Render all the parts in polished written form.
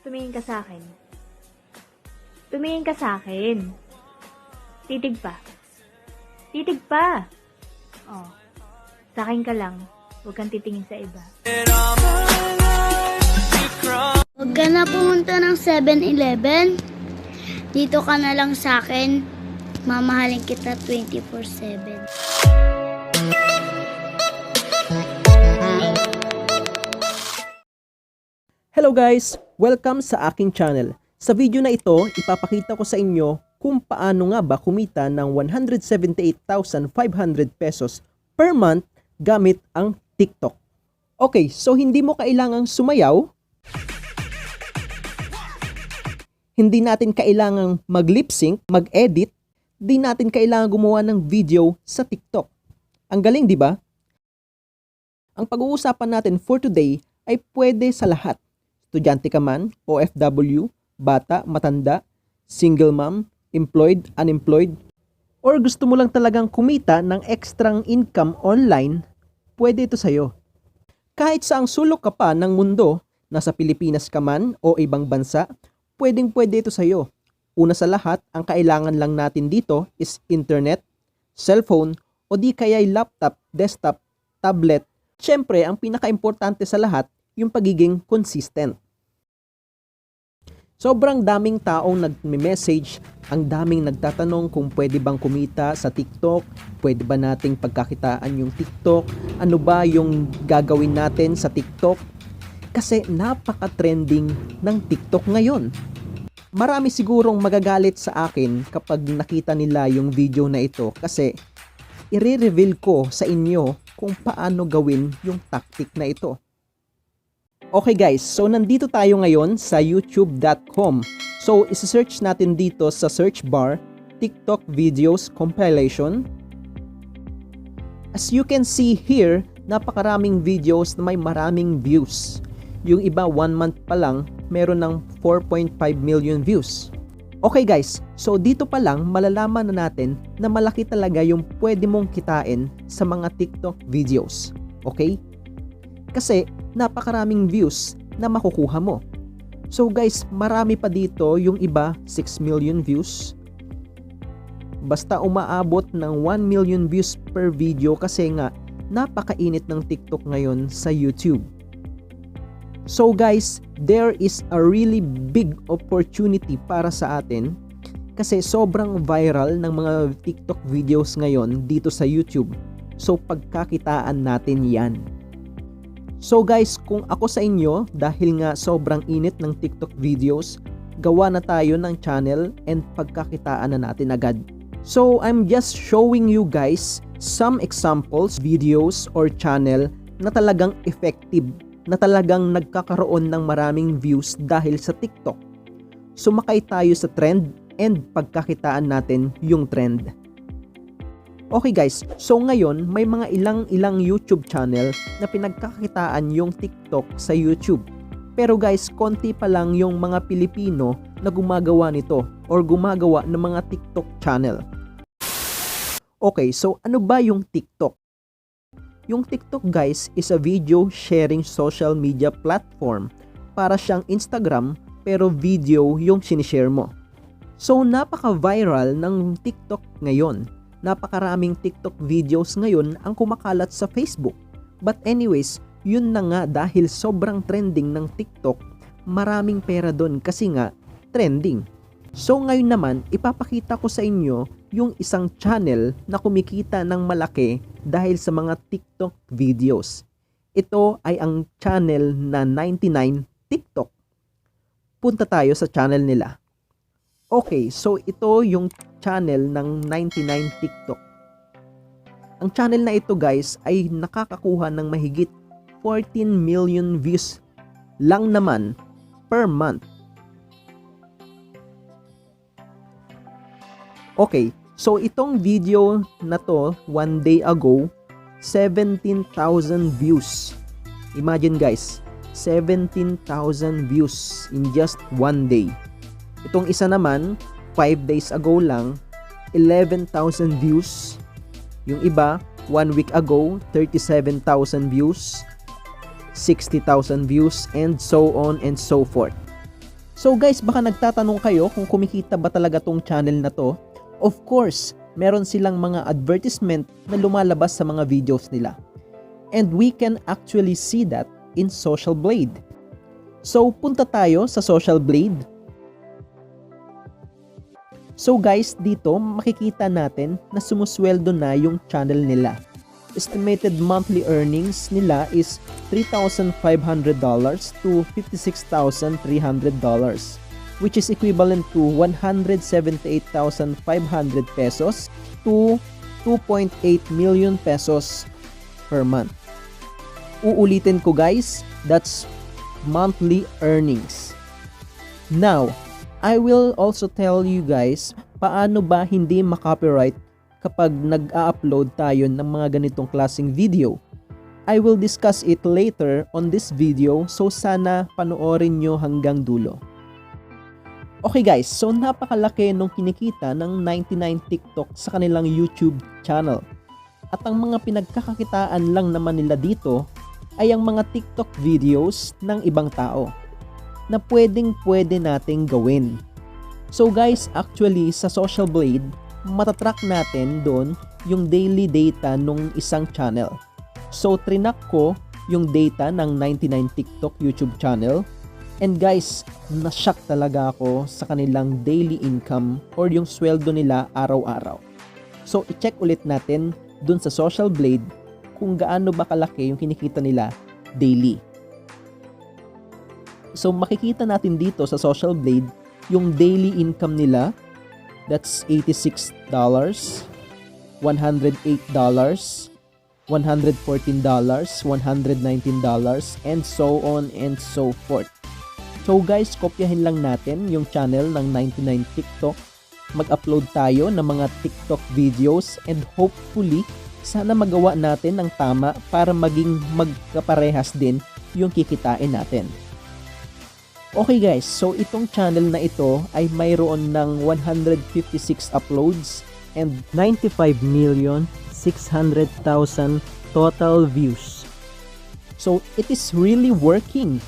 Tumingin ka sa akin. Tumingin ka sa akin. Titig pa. Titig pa. Oh. Sa akin ka lang. Huwag kang titingin sa iba. Huwag ka na pumunta ng 7-Eleven. Dito ka na lang sa akin. Mamahalin kita 24/7. Hello guys! Welcome sa aking channel. Sa video na ito, ipapakita ko sa inyo kung paano nga ba kumita ng 178,500 pesos per month gamit ang TikTok. Okay, so hindi mo kailangang sumayaw. Hindi natin kailangang mag-lip sync, mag-edit. Di natin kailangang gumawa ng video sa TikTok. Ang galing, di ba? Ang pag-uusapan natin for today ay pwede sa lahat. Estudyante ka man, OFW, bata, matanda, single mom, employed, unemployed, or gusto mo lang talagang kumita ng extrang income online, pwede ito sa'yo. Kahit saang sulok ka pa ng mundo, nasa Pilipinas ka man o ibang bansa, pwede ito sa'yo. Una sa lahat, ang kailangan lang natin dito is internet, cellphone, o di kaya'y laptop, desktop, tablet. Siyempre, ang pinaka-importante sa lahat, yung pagiging consistent. Sobrang daming taong nagme-message, ang daming nagtatanong kung pwede bang kumita sa TikTok, pwede ba nating pagkakitaan yung TikTok, ano ba yung gagawin natin sa TikTok? Kasi napaka-trending ng TikTok ngayon. Marami sigurong magagalit sa akin kapag nakita nila yung video na ito kasi i-reveal ko sa inyo kung paano gawin yung tactic na ito. Okay guys, so nandito tayo ngayon sa youtube.com. So isi-search natin dito sa search bar, TikTok videos compilation. As you can see here, napakaraming videos na may maraming views. Yung iba 1 month pa lang, meron ng 4.5 million views. Okay guys, so dito pa lang malalaman na natin na malaki talaga yung pwede mong kitain sa mga TikTok videos. Okay? Kasi napakaraming views na makukuha mo. So guys, marami pa dito, yung iba 6 million views. Basta umaabot ng 1 million views per video kasi nga napakainit ng TikTok ngayon sa YouTube. So guys, there is a really big opportunity para sa atin kasi sobrang viral ng mga TikTok videos ngayon dito sa YouTube. So pagkakitaan natin yan. So guys, kung ako sa inyo, dahil nga sobrang init ng TikTok videos, gawa na tayo ng channel and pagkakitaan na natin agad. So I'm just showing you guys some examples, videos or channel na talagang effective, na talagang nagkakaroon ng maraming views dahil sa TikTok. Sumakay tayo sa trend and pagkakitaan natin yung trend. Okay guys, so ngayon may mga ilang YouTube channel na pinagkakitaan yung TikTok sa YouTube. Pero guys, konti pa lang yung mga Pilipino na gumagawa nito or gumagawa ng mga TikTok channel. Okay, so ano ba yung TikTok? Yung TikTok guys is a video sharing social media platform. Para siyang Instagram pero video yung sinishare mo. So napaka-viral ng TikTok ngayon. Napakaraming TikTok videos ngayon ang kumakalat sa Facebook. But anyways, yun na nga dahil sobrang trending ng TikTok, maraming pera doon kasi nga trending. So ngayon naman, ipapakita ko sa inyo yung isang channel na kumikita ng malaki dahil sa mga TikTok videos. Ito ay ang channel na 99 TikTok. Punta tayo sa channel nila. Okay, so ito yung channel ng 99 TikTok. Ang channel na ito guys ay nakakakuha ng mahigit 14 million views lang naman per month. Okay, so itong video na to 1 day ago, 17,000 views. Imagine guys, 17,000 views in just 1 day. Itong isa naman, 5 days ago lang, 11,000 views. Yung iba, 1 week ago, 37,000 views, 60,000 views, and so on and so forth. So guys, baka nagtatanong kayo kung kumikita ba talaga tong channel na to. Of course, meron silang mga advertisement na lumalabas sa mga videos nila. And we can actually see that in Social Blade. So punta tayo sa Social Blade. So guys, dito makikita natin na sumusweldo na yung channel nila. Estimated monthly earnings nila is $3,500 to $56,300, which is equivalent to 178,500 pesos to 2.8 million pesos per month. Uulitin ko guys, that's monthly earnings. Now, I will also tell you guys paano ba hindi makopyright kapag nag-a-upload tayo ng mga ganitong klaseng video. I will discuss it later on this video, so sana panoorin nyo hanggang dulo. Okay guys, so napakalaki nung kinikita ng 99 TikTok sa kanilang YouTube channel. At ang mga pinagkakakitaan lang naman nila dito ay ang mga TikTok videos ng ibang tao na pwede nating gawin. So guys, actually sa Social Blade, matatrack natin doon yung daily data nung isang channel. So trinak ko yung data ng 99 TikTok YouTube channel, and guys, na-shock talaga ako sa kanilang daily income or yung sweldo nila araw-araw. So i-check ulit natin doon sa Social Blade kung gaano ba kalaki yung kinikita nila daily. So makikita natin dito sa Social Blade yung daily income nila. That's $86, $108, $114, $119, and so on and so forth. So guys, kopyahin lang natin yung channel ng 99 TikTok. Mag-upload tayo ng mga TikTok videos and hopefully, sana magawa natin ng tama para maging magkaparehas din yung kikitain natin. Okay guys, so itong channel na ito ay mayroon ng 156 uploads and 95,600,000 total views. So it is really working.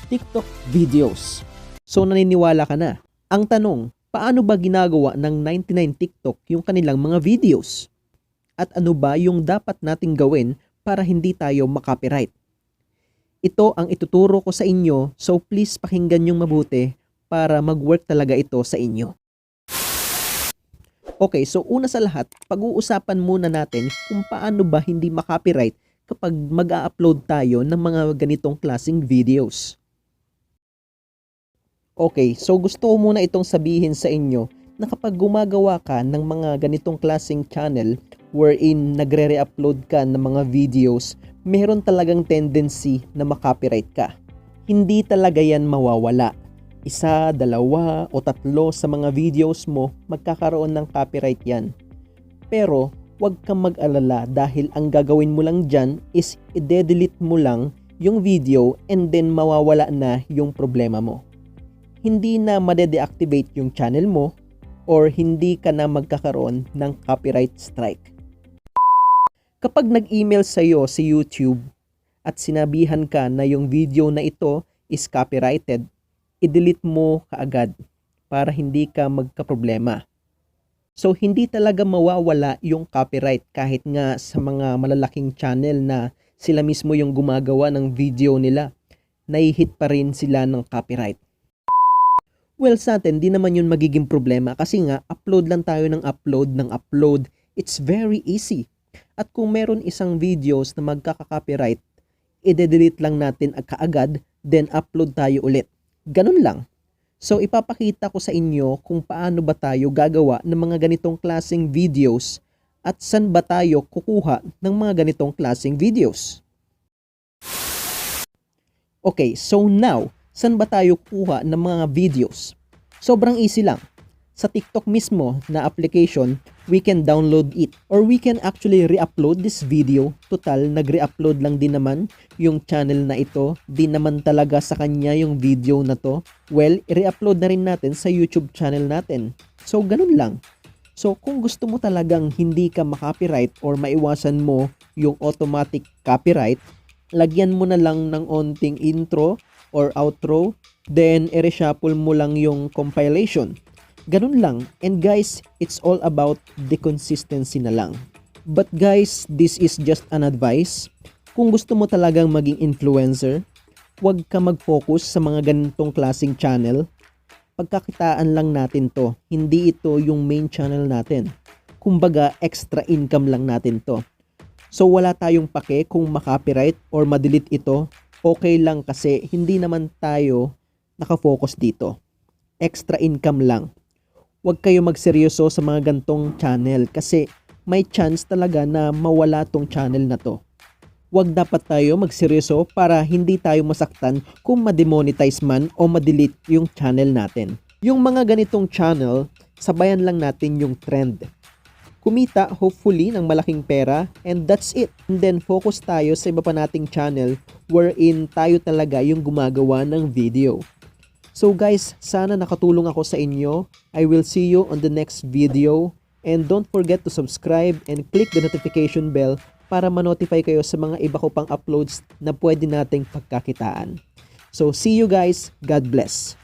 TikTok videos. So naniniwala ka na. Ang tanong, paano ba ginagawa ng 99 TikTok yung kanilang mga videos? At ano ba yung dapat nating gawin para hindi tayo makopyright? Ito ang ituturo ko sa inyo, so please pakinggan yung mabuti para mag-work talaga ito sa inyo. Okay, so una sa lahat, pag-uusapan muna natin kung paano ba hindi makopyright kapag mag-a-upload tayo ng mga ganitong klaseng videos. Okay, so gusto ko muna itong sabihin sa inyo na kapag gumagawa ka ng mga ganitong klaseng channel wherein nagre-re-upload ka ng mga videos, meron talagang tendency na makopyright ka. Hindi talaga yan mawawala. 1, 2, o 3 sa mga videos mo, magkakaroon ng copyright yan. Pero, huwag kang mag-alala dahil ang gagawin mo lang dyan is i-delete mo lang yung video and then mawawala na yung problema mo. Hindi na made-deactivate yung channel mo or hindi ka na magkakaroon ng copyright strike. Kapag nag-email sa'yo si YouTube at sinabihan ka na yung video na ito is copyrighted, i-delete mo kaagad para hindi ka magkaproblema. So hindi talaga mawawala yung copyright kahit nga sa mga malalaking channel na sila mismo yung gumagawa ng video nila, nai-hit pa rin sila ng copyright. Well, sa atin, di naman yun magiging problema kasi nga upload lang tayo ng upload. It's very easy. At kung meron isang videos na magkaka-copyright, i-delete lang natin kaagad, then upload tayo ulit. Ganun lang. So ipapakita ko sa inyo kung paano ba tayo gagawa ng mga ganitong klaseng videos at saan ba tayo kukuha ng mga ganitong klaseng videos. Okay, so now, saan ba tayo kukuha ng mga videos? Sobrang easy lang. Sa TikTok mismo na application, we can download it or we can actually re-upload this video. Total, nag-re-upload lang din naman yung channel na ito. Di naman talaga sa kanya yung video na to. Well, i-re-upload na rin natin sa YouTube channel natin. So, ganun lang. So, kung gusto mo talagang hindi ka makopyright or maiwasan mo yung automatic copyright, lagyan mo na lang ng onting intro or outro, then i-reshuffle mo lang yung compilation. Ganun lang. And guys, it's all about the consistency na lang. But guys, this is just an advice. Kung gusto mo talagang maging influencer, huwag ka mag-focus sa mga ganitong klaseng channel. Pagkakitaan lang natin to. Hindi ito yung main channel natin. Kumbaga, extra income lang natin to. So wala tayong pake kung makopyright or madelete ito. Okay lang kasi hindi naman tayo nakafocus dito. Extra income lang. Huwag kayo magseryoso sa mga gantong channel kasi may chance talaga na mawala tong channel na to. Huwag dapat tayo magseryoso para hindi tayo masaktan kung ma-demonetize man o ma-delete yung channel natin. Yung mga ganitong channel, sabayan lang natin yung trend. Kumita hopefully ng malaking pera and that's it. And then focus tayo sa iba pa nating channel wherein tayo talaga yung gumagawa ng video. So guys, sana nakatulong ako sa inyo. I will see you on the next video. And don't forget to subscribe and click the notification bell para ma-notify kayo sa mga iba ko pang uploads na pwede nating pagkakitaan. So see you guys. God bless.